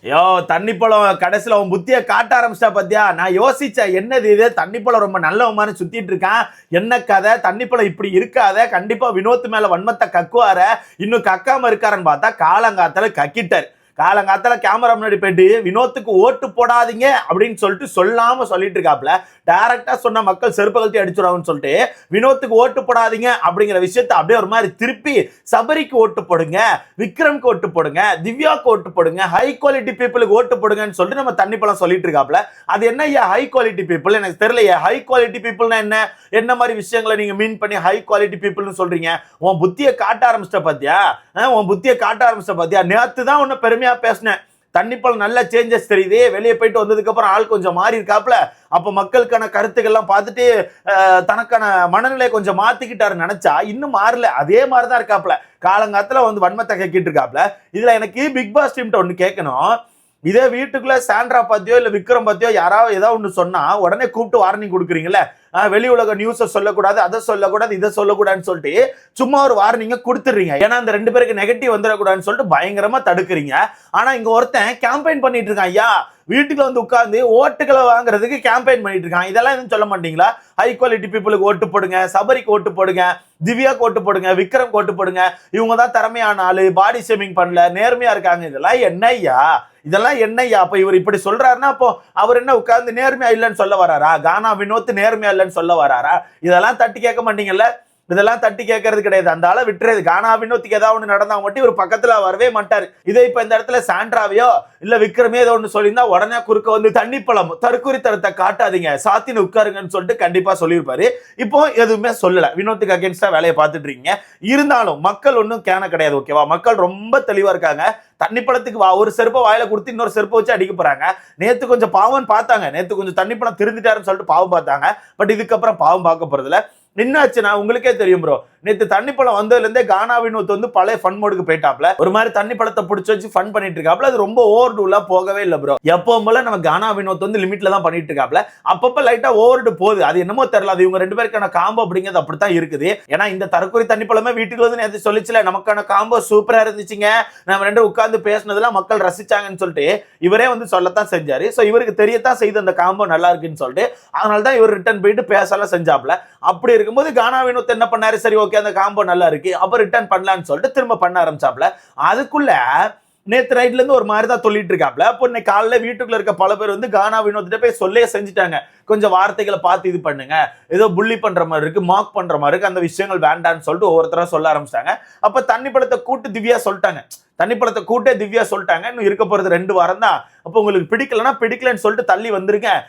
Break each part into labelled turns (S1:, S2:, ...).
S1: யோ தண்ணிப்பழம் கடைசியில் அவன் புத்தியை காட்ட ஆரம்பிச்சிட்டா பாத்தியா. நான் யோசிச்சேன் என்னது இது, தண்ணிப்பழம் ரொம்ப நல்லவமானு சுத்திட்டு இருக்கான், என்ன கதை, தண்ணிப்பழம் இப்படி இருக்காத, கண்டிப்பா வினோத் மேல வன்மத்தை கக்குவார, இன்னும் கக்காம இருக்காருன்னு பார்த்தா காலங்காத்தால கக்கிட்டார். காலங்காத்தால கேமரா முன்னாடி போயிட்டு வினோத்துக்கு ஓட்டு போடாதீங்க அப்படின்னு சொல்லிட்டு சொல்லாம சொல்லிட்டு இருக்காப்ல. டைரக்டா சொன்ன மக்கள் செருப்பு கழட்டி அடிச்சுடுவாங்கன்னு சொல்லிட்டு வினோத்துக்கு ஓட்டு போடாதீங்க அப்படிங்கிற விஷயத்தை அப்படியே ஒரு மாதிரி திருப்பி சபரிக்கு ஓட்டு போடுங்க, விக்ரம்க்கு ஓட்டு போடுங்க, திவ்யாவுக்கு ஓட்டு போடுங்க, ஹை குவாலிட்டி பீப்புளுக்கு ஓட்டு போடுங்கன்னு சொல்லிட்டு நம்ம தண்ணிப்பழம் சொல்லிட்டு இருக்காப்ல. அது என்ன ஹை குவாலிட்டி பீப்புள் எனக்கு தெரியலையே. ஹை குவாலிட்டி பீப்புள்னா என்ன, என்ன மாதிரி விஷயங்களை நீங்க மீன் பண்ணி ஹை குவாலிட்டி பீப்புள்னு சொல்றீங்க? உன் புத்தியை காட்ட ஆரம்பிச்சிட்ட பாத்தியா, உன் புத்தியை காட்ட ஆரம்பிச்சிட்ட பாத்தியா. நேத்து தான் உன்ன பெருமையா பேசினேன், தண்ணிப்பழம் நல்ல சேஞ்சஸ் தெரியுது, வெளியே போயிட்டு வந்ததுக்கு அப்புறம் ஆள் கொஞ்சம் மாறி இருக்காப்ல, அப்ப மக்களுக்கான கருத்துக்கள்லாம் பார்த்துட்டு தனக்கான மனநிலையை கொஞ்சம் மாத்திக்கிட்டாரு நினைச்சா இன்னும் மாறல, அதே மாதிரிதான் இருக்காப்ல. காலங்காத்துல வந்து வன்மத்தை கேக்கிட்டு இருக்காப்ல. இதுல எனக்கு பிக் பாஸ் டீம்ட்ட ஒண்ணு கேட்கணும். இதே வீட்டுக்குள்ள சாண்ட்ரா பத்தியோ இல்ல விக்ரம் பத்தியோ யாராவது ஏதாவது ஒண்ணு சொன்னா உடனே கூப்பிட்டு வார்னிங் கொடுக்குறீங்கல்ல, வெளி உலக நியூஸை சொல்லக்கூடாது, அதை சொல்லக்கூடாது, இதை சொல்லக்கூடாதுன்னு சொல்லிட்டு சும்மா ஒரு வார்னிங்க கொடுத்துடுறீங்க. ஏன்னா அந்த ரெண்டு பேருக்கு நெகட்டிவ் வந்துடக்கூடாதுன்னு சொல்லிட்டு பயங்கரமா தடுக்கிறீங்க. ஆனா இங்க ஒருத்தன் கேம்பெயின் பண்ணிட்டு இருக்கான். ஐயா வீட்டுக்குள்ள வந்து உட்கார்ந்து ஓட்டுகளை வாங்குறதுக்கு கேம்பெயின் பண்ணிட்டு இருக்கான். இதெல்லாம் எதுவும் சொல்ல மாட்டீங்களா? ஹை குவாலிட்டி பீப்புளுக்கு ஓட்டு போடுங்க, சபரிக்கு ஓட்டு போடுங்க, திவ்யாக்கு ஓட்டு போடுங்க, விக்ரம் ஓட்டு போடுங்க, இவங்க தான் திறமையான ஆளு, பாடி ஷேமிங் பண்ணல, நேர்மையா இருக்காங்க. இதெல்லாம் என்னய்யா, இதெல்லாம் என்னய்யா? அப்ப இவர் இப்படி சொல்றாருன்னா அப்போ அவர் என்ன உட்கார்ந்து நேர்மையா இல்லைன்னு சொல்ல வராரா? கானா வினோத் நேர்மையா இல்லைன்னு சொல்ல வராரா? இதெல்லாம் தட்டி கேட்க மாட்டீங்கல்ல? இதெல்லாம் தட்டி கேட்கறது கிடையாது. அந்த ஆளை விட்டுறது. கானா வினோத்துக்கு ஏதாவது ஒன்று நடந்தா மட்டும் இவர் பக்கத்துல வரவே மாட்டாரு. இதே இப்ப இந்த இடத்துல சாண்ட்ராவையோ இல்ல விக்ரமே ஏதோ ஒன்று சொல்லியிருந்தா உடனே குறுக்க வந்து தண்ணிப்பழம் தற்குறித்தனத்தை காட்டாதீங்க, சாத்தின்னு உட்காருங்கன்னு சொல்லிட்டு கண்டிப்பா சொல்லியிருப்பாரு. இப்போ எதுவுமே சொல்லல, வினோத்துக்கு அகேன்ஸ்டா வேலையை பார்த்துட்டு இருக்கீங்க. இருந்தாலும் மக்கள் ஒன்றும் கேன கிடையாது, ஓகேவா? மக்கள் ரொம்ப தெளிவா இருக்காங்க. தண்ணிப்பழத்துக்கு ஒரு செருப்பை வாயில கொடுத்து இன்னொரு செருப்பை வச்சு அடிக்க போறாங்க. நேத்து கொஞ்சம் பாவம் பார்த்தாங்க, நேத்து கொஞ்சம் தண்ணிப்பழம் திருந்துட்டாருன்னு சொல்லிட்டு பாவம் பார்த்தாங்க. பட் இதுக்கப்புறம் பாவம் பார்க்க போறதுல என்னாச்சுன்னா உங்களுக்கே தெரியும் ப்ரோ. நேத்து தண்ணிப்பழம் வந்ததுல இருந்தே கானா வினோத் வந்து பழைய ஃபன் மோடுக்கு போயிட்டாப்ல. ஒரு மாதிரி தண்ணிப்பழத்தை பிடிச்சி வச்சு ஃபன் பண்ணிட்டு இருக்காப்ல. அது ரொம்ப ஓவர் டூலா போகவே இல்லை ப்ரோ. எப்பவும் போல நம்ம கானா வினோத் வந்து லிமிட்ல தான் பண்ணிட்டு இருக்காப்ல. அப்பப்ப லைட்டா ஓவர் போகுது, அது என்னமோ தெரியல. அது இவங்க ரெண்டு பேருக்கான காம்போ அப்படிங்கிறது அப்படித்தான் இருக்குது. ஏன்னா இந்த தற்கொலை தண்ணிப்பழமே வீட்டுக்கு வந்து நேற்று சொல்லிச்சுல, நமக்கான காம்போ சூப்பரா இருந்துச்சுங்க, நம்ம ரெண்டு உட்கார்ந்து பேசினதெல்லாம் மக்கள் ரசிச்சாங்கன்னு சொல்லிட்டு இவரே வந்து சொல்லத்தான் செஞ்சாரு. ஸோ இவருக்கு தெரியத்தான் செய்து அந்த காம்போ நல்லா இருக்குன்னு சொல்லிட்டு, அதனால தான் இவர் ரிட்டர்ன் போயிட்டு பேசலாம் செஞ்சாப்ல. அப்படி இருக்கும்போது கானா வினோத் என்ன பண்ணாரு, சரி ஓகே அந்த காம்போ நல்லா இருக்கு அப்ப ரிட்டர்ன் பண்ணலாம்னு சொல்லிட்டு திரும்ப பண்ண ஆரம்பிச்சாப்ல. அதுக்குள்ள நேத்து ரைட்ல இருந்து ஒரு மாதிரி தான் சொல்லிட்டு இருக்காப்ல. அப்போ இன்னைக்கு காலையில வீட்டுக்குள்ள இருக்க பல பேர் வந்து கானா வினோத்திட்ட போய் சொல்லே செஞ்சுட்டாங்க, கொஞ்சம் வார்த்தைகளை பார்த்து இது பண்ணுங்க, ஏதோ புள்ளி பண்ற மாதிரி இருக்கு, மார்க் பண்ற மாதிரி இருக்கு, அந்த விஷயங்கள் வேண்டான்னு சொல்லிட்டு ஒவ்வொருத்தரா சொல்ல ஆரம்பிச்சிட்டாங்க. அப்ப தண்ணிப்பழத்தை கூட்டு திவ்யா சொல்லிட்டாங்க, தண்ணிப்பழத்தை கூட்டே திவ்யா சொல்லிட்டாங்க, இன்னும் இருக்க போறது 2 வாரம் தான். அப்போ உங்களுக்கு பிடிக்கலன்னா பிடிக்கலன்னு சொல்லிட்டு தள்ளி வந்திருக்கேன்,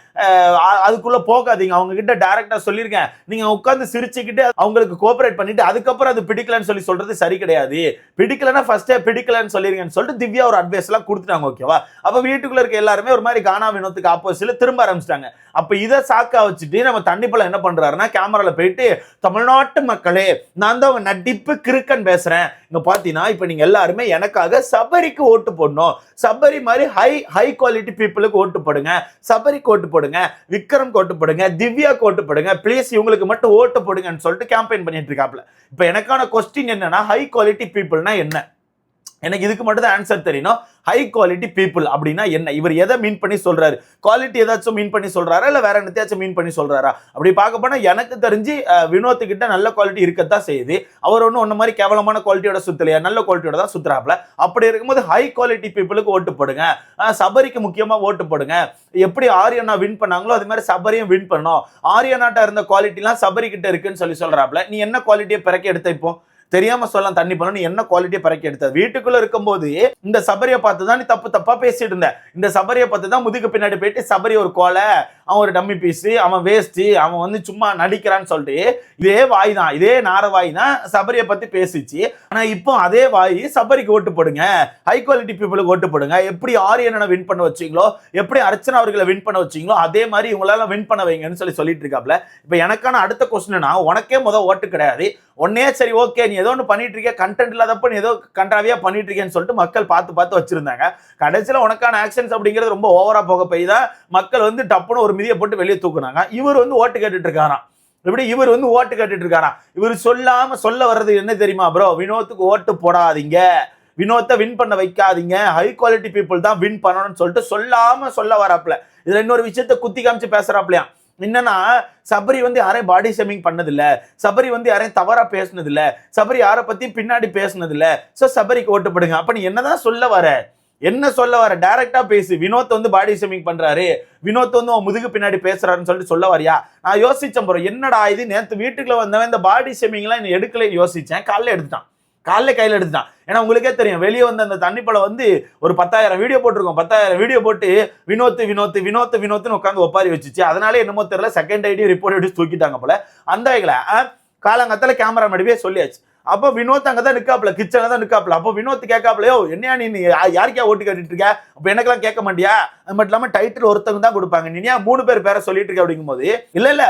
S1: அதுக்குள்ள போகாதீங்க, அவங்க கிட்ட டைரக்டா சொல்லிருக்கேன். நீங்க உட்கார்ந்து சிரிச்சுக்கிட்டு அவங்களுக்கு கோஆபரேட் பண்ணிட்டு அதுக்கப்புறம் அது பிடிக்கலன்னு சொல்லி சொல்றது சரி கிடையாது. பிடிக்கலன்னா ஃபர்ஸ்டே பிடிக்கலன்னு சொல்லிருங்கன்னு சொல்லிட்டு திவ்யா ஒரு அட்வைஸ் எல்லாம் கொடுத்துட்டாங்க, ஓகேவா? அப்ப வீட்டுக்குள்ள இருக்க எல்லாருமே ஒரு மாதிரி கானா வினோத்துக்கு ஆப்போசிட்ல திரும்ப ஆரம்பிச்சிட்டாங்க. அப்ப இதை சாக்கா வச்சுட்டு நம்ம தண்ணிப்பழம் என்ன பண்றாருன்னா கேமரால போயிட்டு, தமிழ்நாட்டு மக்களே நான் தான் நடிப்பு கிறுக்கன் பேசுறேன், இங்க பாத்தீங்கன்னா இப்ப நீங்க எல்லாருமே எனக்காக சபரிக்கு ஓட்டு போடணும், சபரி மாதிரி ஹை குவாலிட்டி பீப்புளுக்கு ஓட்டு போடுங்க, சபரிக்கு ஓட்டு போடுங்க, விக்ரம் ஓட்டு போடுங்க, திவ்யா ஓட்டு போடுங்க, ப்ளீஸ் இவங்களுக்கு மட்டும் ஓட்டு போடுங்கன்னு சொல்லிட்டு கேம்பெயின் பண்ணிட்டு இருக்காப்ல. இப்ப எனக்கான கொஸ்டின் என்னன்னா, ஹை குவாலிட்டி பீப்புள்னா என்ன? எனக்கு இதுக்கு மட்டும் தான் ஆன்சர் தெரியணும். ஹை குவாலிட்டி பீப்புள் அப்படின்னா என்ன? இவர் எதை மீன் பண்ணி சொல்றாரு? குவாலிட்டி ஏதாச்சும் மீன் பண்ணி சொல்றாரா இல்ல வேற என்னத்தையாச்சும் மீன் பண்ணி சொல்றாரா? அப்படி பார்க்க போனா எனக்கு தெரிஞ்சு வினோத் கிட்ட நல்ல குவாலிட்டி இருக்கத்தான் செய்யுது. அவர் ஒன்னும் மாதிரி கேவலமான குவாலிட்டியோட சுத்தலையா, நல்ல குவாலிட்டியோட தான் சுத்துறாப்ல. அப்படி இருக்கும்போது ஹை குவாலிட்டி பீப்புளுக்கு ஓட்டு போடுங்க, சபரிக்கு முக்கியமா ஓட்டு போடுங்க. எப்படி ஆரியனா வின் பண்ணாங்களோ அது மாதிரி சபரியும் வின் பண்ணணும். ஆரியனாட்ட இருந்த குவாலிட்டி எல்லாம் சபரி கிட்ட இருக்குன்னு சொல்றாப்ல. நீ என்ன குவாலிட்டியை பிறக்க எடுத்த? இப்போ தெரியாம சொல்லலாம், தண்ணி பண்ண நீ என்ன குவாலிட்டியை பறக்கி எடுத்த? வீட்டுக்குள்ள இருக்கும்போது இந்த சபரியை பார்த்து தான் நீ தப்பா பேசிட்டு இருந்த. இந்த சபரியை பார்த்து தான் முதுகு பின்னாடி போயிட்டு சபரி ஒரு கோலை, அவன் ஒரு டம்மி பீஸ், அவன் வேஸ்ட், அவன் வந்து சும்மா நடிக்கிறான்னு சொல்லிட்டு இதே வாய் தான், இதே நார வாய் தான் சபரியை பத்தி பேசிச்சு. ஆனா இப்போ அதே வாய் சபரிக்கு ஓட்டு போடுங்க, ஹை குவாலிட்டி பீப்புளுக்கு ஓட்டு போடுங்க, எப்படி ஆரியனை வின் பண்ண வச்சீங்களோ, எப்படி அர்ச்சனா அவர்களை வின் பண்ண வச்சீங்களோ அதே மாதிரி இவங்களால வின் பண்ண வைங்கன்னு சொல்லிட்டு இருக்காப்ல. இப்ப எனக்கான அடுத்த கொஸ்டின்னா, உனக்கே ஓட்டு கிடையாது, ஒன்னே சரி ஓகே நீ ஏதோ ஒன்று பண்ணிட்டு இருக்க, கண்டென்ட் இல்லாதப்ப நீ ஏதோ கண்டாவியா பண்ணிட்டு இருக்கேன்னு சொல்லிட்டு மக்கள் பார்த்து வச்சிருந்தாங்க. கடைசியில் உனக்கான ஆக்ஷன்ஸ் அப்படிங்கிறது ரொம்ப ஓவரா போக போய் தான் மக்கள் வந்து டப்புன்னு ஒரு மிதியை போட்டு வெளியே தூக்குனாங்க. இவர் வந்து ஓட்டு கேட்டுட்டு இருக்காராம். இப்படி இவர் வந்து ஓட்டு கேட்டுட்டு இருக்காராம். இவர் சொல்ல வர்றது என்ன தெரியுமா ப்ரோ? வினோத்துக்கு ஓட்டு போடாதீங்க, வினோத்தை வின் பண்ண வைக்காதீங்க, ஹை குவாலிட்டி பீப்புள் தான் வின் பண்ணணும்னு சொல்லிட்டு சொல்லாம சொல்ல வராப்ல. இதுல இன்னொரு விஷயத்த குத்தி காமிச்சு பேசுறாப்லையா. என்னன்னா சபரி வந்து யாரையும் பாடி ஷேமிங் பண்ணது இல்ல, சபரி வந்து யாரையும் தவறா பேசுனது இல்ல, சபரி யாரை பத்தி பின்னாடி பேசுனது இல்ல, சோ சபரிக்கு ஓட்டு போடுங்க. அப்ப நீ என்னதான் சொல்ல வர, என்ன சொல்ல வர? டைரக்டா பேசு. வினோத் வந்து பாடி ஷேமிங் பண்றாரு, வினோத் வந்து உன் முதுகு பின்னாடி பேசுறாருன்னு சொல்லிட்டு சொல்ல வரியா? நான் யோசிச்சேன் ப்ரோ, என்னடா இது நேத்து வீட்டுக்குள்ள வந்தவன் இந்த பாடி ஷேமிங் எல்லாம் எடுக்கல யோசிச்சேன். காலைல எடுத்துட்டான், காலைல கையில எடுத்துட்டான். ஏன்னா உங்களுக்கே தெரியும், வெளியே வந்து அந்த தண்ணி பழம் வந்து ஒரு 10,000 வீடியோ போட்டிருக்கோம். 10,000 வீடியோ போட்டு வினோத் வினோத் வினோத் வினோத்னு உட்காந்து ஒப்பாரி வச்சுச்சு. அதனால என்னமோ தெரியல, செகண்ட் ஐடி ரிப்போர்ட் எடுத்து தூக்கிட்டாங்க போல. அந்த வகையில காலங்கத்துல கேமரா மடிவே சொல்லியாச்சு. அப்போ வினோத் அங்கதான் நிக்காப்ல, கிச்சன்ல தான் நிக்காப்ல. அப்போ வினோத் கேட்காப்லையோ, என்னையா நீ யாருக்கா ஓட்டு கேட்டுட்டு இருக்க, அப்ப எனக்கெல்லாம் கேட்க மாட்டியா? அது மட்டும் இல்லாம டைட்டில் ஒருத்தவங்க தான் கொடுப்பாங்க, நீ 3 பேர் பேரை சொல்லிட்டு இருக்க அப்படிங்கும் போது, இல்ல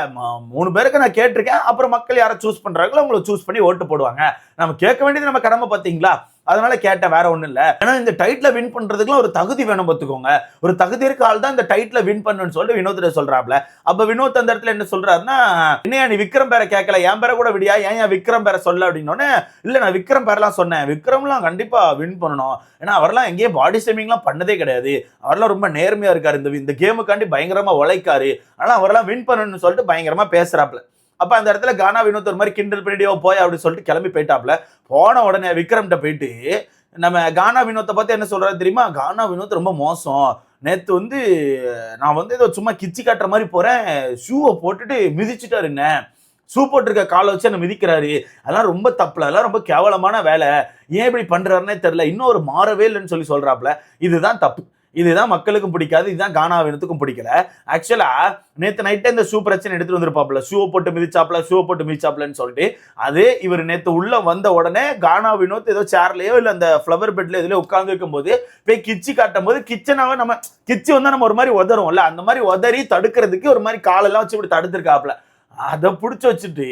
S1: 3 பேருக்கு நான் கேட்டிருக்கேன், அப்புறம் மக்கள் யாரை சூஸ் பண்றாங்களோ அவங்களை சூஸ் பண்ணி ஓட்டு போடுவாங்க, நம்ம கேட்க வேண்டியது நம்ம கடமை பாத்தீங்களா, அதனால கேட்டேன், வேற ஒண்ணும் இல்ல. ஏன்னா இந்த டைட்டில வின் பண்றதுக்குலாம் ஒரு தகுதி வேணும் பாத்துக்கோங்க. ஒரு தகுதி இருக்க ஆள் தான் இந்த டைட்டில வின் பண்ணணும்னு சொல்லிட்டு வினோத் சொல்றாப்ல. அப்ப வினோத் அந்த இடத்துல என்ன சொல்றாருன்னா, என்னையா நீ விக்ரம் பேரை கேட்கல, என் பேரை கூட விடியா, ஏன் விக்ரம் பேரை சொல்ல அப்படின்னோடனே, இல்ல நான் விக்ரம் பேரெல்லாம் சொன்னேன், விக்ரம்லாம் கண்டிப்பா வின் பண்ணணும், ஏன்னா அவரெல்லாம் எங்கேயும் பாடி ஷேமிங்லாம் பண்ணதே கிடையாது, அவரெல்லாம் ரொம்ப நேர்மையா இருக்காரு, இந்த கேமுக்காண்டி பயங்கரமா உழைக்காரு, ஆனா அவரெல்லாம் வின் பண்ணணும்னு சொல்லிட்டு பயங்கரமா பேசுறாப்ல. அப்ப அந்த இடத்துல கானா வினோத் ஒரு மாதிரி கிண்டல் பண்ணிடியோ போய் அப்படின்னு சொல்லிட்டு கிளம்பி போயிட்டாப்ல. போன உடனே விக்ரம்கிட்ட போயிட்டு நம்ம கானா வினோத்தை பார்த்து என்ன சொல்றாரு தெரியுமா? கானா வினோத் ரொம்ப மோசம், நேத்து வந்து நான் வந்து ஏதோ சும்மா கிச்சி காட்டுற மாதிரி போறேன், ஷூவை போட்டுட்டு மிதிச்சுட்டாரு, என்ன ஷூ போட்டிருக்க காலை வச்சு என்ன மிதிக்கிறாரு, அதெல்லாம் ரொம்ப தப்புல, அதெல்லாம் ரொம்ப கேவலமான வேலை, ஏன் இப்படி பண்றாருன்னே தெரியல, இன்னும் ஒரு மாறவே இல்லைன்னு சொல்றாப்ல. இதுதான் தப்பு, இதுதான் மக்களுக்கும் பிடிக்காது, இதுதான் கானா வினோத்துக்கும் பிடிக்கல. ஆக்சுவலா நேத்து நைட்டே இந்த ஷூ பிரச்சனை எடுத்துட்டு வந்திருப்பாப்ல, ஷூ போட்டு மிதிச்சாப்லன்னு சொல்லிட்டு. அது இவர் நேத்து உள்ள வந்த உடனே கானா வினோத் ஏதோ சேர்லயோ இல்ல அந்த ஃபிளவர் பெட்ல இதுல உட்கார்ந்து இருக்கும் போது போய் கிச்சி காட்டும் போது, கிச்சனாவை நம்ம கிச்சி வந்தா நம்ம ஒரு மாதிரி உதறும்ல, அந்த மாதிரி உதறி தடுக்கிறதுக்கு ஒரு மாதிரி காலெல்லாம் வச்சு இப்படி தடுத்திருக்காப்ல. அதை பிடிச்சி வச்சுட்டு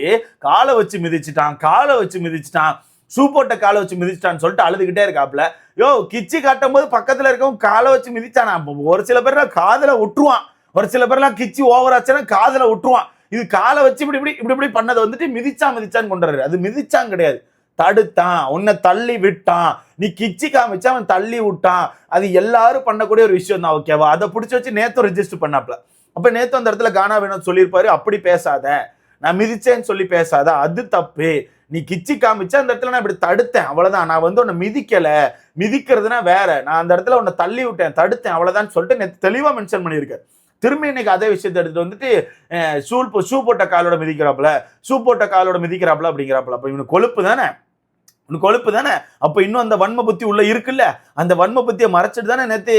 S1: காலை வச்சு மிதிச்சுட்டான், ஷூ போட்ட காலை வச்சு மிதிச்சிட்டான்னு சொல்லிட்டு அழுதுகிட்டே இருக்காப்ல. யோ, கிச்சி காட்டும் போது பக்கத்துல இருக்கவங்க காலை வச்சு மிதிச்சானா? ஒரு சில பேர்லாம் காதல விட்டுருவான், ஒரு சில பேர்லாம் கிச்சி ஓவர் ஆச்சுன்னா காதல விட்டுருவான். இது காலை வச்சு இப்படி பண்ணதை வந்துட்டு மிதிச்சான்னு கொண்டாரு. அது மிதிச்சான் கிடையாது, தடுத்தான், உன்னை தள்ளி விட்டான், நீ கிச்சி காமிச்சா அவன் தள்ளி விட்டான். அது எல்லாரும் பண்ணக்கூடிய ஒரு விஷயம் தான், ஓகேவா? அதை பிடிச்சி வச்சு நேத்து ரெஜிஸ்டர் பண்ணாப்ல. அப்ப நேத்து அந்த இடத்துல கானா வினோத் சொல்லியிருப்பாரு, அப்படி பேசாத, நான் மிதிச்சேன்னு சொல்லி பேசாத, அது தப்பு, நீ கிச்சி காமிச்சா அந்த இடத்துல நான் இப்படி தடுத்தேன், அவ்வளவுதான், நான் வந்து உன்னை மிதிக்கல, மிதிக்கிறதுனா வேற, நான் அந்த இடத்துல உன்னை தள்ளி விட்டேன், தடுத்தேன், அவ்வளவுதான் சொல்லிட்டு நேத்து தெளிவா மென்ஷன் பண்ணியிருக்காரு. திரும்பி இன்னைக்கு அதே விஷயத்தை எடுத்துட்டு வந்துட்டு ஷூ போட்ட காலோட மிதிக்கிறாப்ல அப்படிங்கிறாப்ல. அப்ப இவனுக்கு கொழுப்பு தானே, அப்ப இன்னும் அந்த வன்ம புத்தி உள்ள இருக்குல்ல, அந்த வன்ம புத்தியை மறைச்சிட்டு தானே நேத்து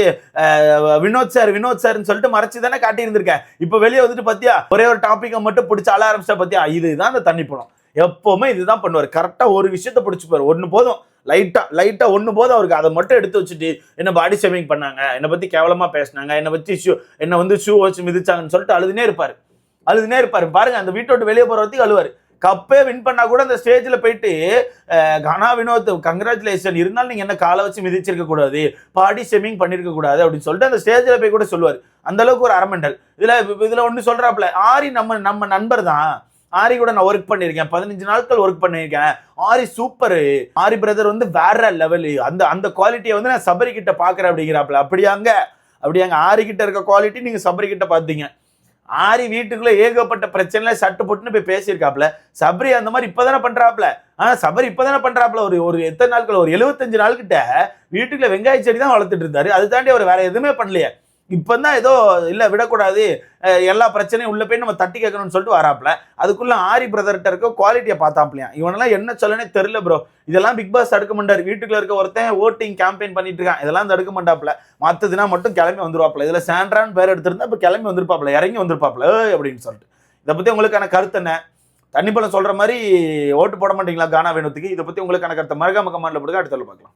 S1: வினோத் சார்னு சொல்லிட்டு மறைச்சு தானே காட்டி இருந்திருக்கேன். இப்ப வெளியே வந்துட்டு பாத்தியா, ஒரே ஒரு டாபிக்கை மட்டும் பிடிச்ச அழ ஆரம்பிச்சா பாத்தியா, இதுதான் அந்த தண்ணி பழம், எப்பவுமே இதுதான் பண்ணுவார். கரெக்டா ஒரு விஷயத்த பிடிச்சுப்பாரு, ஒண்ணு போதும், லைட்டா ஒண்ணு போதும் அவருக்கு, அதை மட்டும் எடுத்து வச்சுட்டு என்ன பாடி ஷேமிங் பண்ணாங்க, என்னை பத்தி கேவலமா பேசினாங்க, என்னை பத்தி என்ன வந்து ஷூ வச்சு மிதிச்சாங்கன்னு சொல்லிட்டு அழுதுனே இருப்பாரு. பாருங்க, அந்த வீட்டை விட்டு வெளியே போற வரைக்கும் அழுவாரு. கப்பே வின் பண்ணா கூட அந்த ஸ்டேஜ்ல போயிட்டு கானா வினோத் கங்க்ராச்சுலேஷன், இருந்தாலும் நீங்க என்ன காலை வச்சு மிதிச்சிருக்க கூடாது, பாடி ஷேமிங் பண்ணிருக்க கூடாது அப்படின்னு சொல்லிட்டு அந்த ஸ்டேஜ்ல போய் கூட சொல்லுவாரு. அந்த அளவுக்கு ஒரு அரமெண்டல். இதுல ஒண்ணு சொல்றாப்ல, ஆரி நம்ம நண்பர் தான், ஆரி கூட நான் ஒர்க் பண்ணிருக்கேன், 15 நாட்கள் ஒர்க் பண்ணிருக்கேன், ஆரி சூப்பர், ஆரி பிரதர் வந்து வேற லெவலு, அந்த குவாலிட்டியை வந்து நான் சபரி கிட்ட பாக்குறேன் அப்படிங்கிறாப்ல. அப்படியாங்க ஆரி கிட்ட இருக்க குவாலிட்டி நீங்க சபரி கிட்ட பாத்தீங்க. ஆரி வீட்டுக்குள்ள ஏகப்பட்ட பிரச்சனை சட்டு போட்டுன்னு போய் பேசியிருக்காப்ல. சபரி அந்த மாதிரி இப்பதானே பண்றாப்ல. சபரி இப்பதானே பண்றாப்ல. ஒரு எத்தனை நாட்கள், ஒரு 75 நாள் கிட்ட வீட்டுக்குள்ள வெங்காய செடி தான் வளர்த்துட்டு இருந்தாரு. அது தாண்டி அவர் வேற எதுவுமே பண்ணலையே. இப்பதான் ஏதோ இல்ல விடக்கூடாது, எல்லா பிரச்சனையும் உள்ள போய் நம்ம தட்டி கேட்கணும்னு சொல்லிட்டு வராப்ல. அதுக்குள்ள ஆரி பிரதர்கிட்ட இருக்க குவாலிட்டியை பார்த்தாப்லையா. இவனெல்லாம் என்ன சொல்லனே தெரியல ப்ரோ. இதெல்லாம் பிக் பாஸ் தடுக்க மாட்டாரு. வீட்டுக்குள்ள இருக்க ஒருத்தன் ஓட்டிங் கேம்பெயின் பண்ணிட்டு இருக்கான், இதெல்லாம் தடுக்க மாட்டாப்ல. மத்ததுனா மட்டும் கிளம்பி வந்துருவாப்ல. இதுல சாண்ட்ரான்னு பேர் எடுத்திருந்தா இப்ப கிளம்பி வந்திருப்பாப்ல, இறங்கி வந்திருப்பாப்ல அப்படின்னு சொல்லிட்டு. இதை பத்தி உங்களுக்கான கருத்து என்ன? தண்ணி பழம் சொல்ற மாதிரி ஓட்டு போட மாட்டீங்களா கானா வினோத்துக்கு? இதை பத்தி உங்களுக்கான கருத்தை மறக்காம கமெண்ட்ல போடுங்க. அடுத்த பார்க்கலாம்.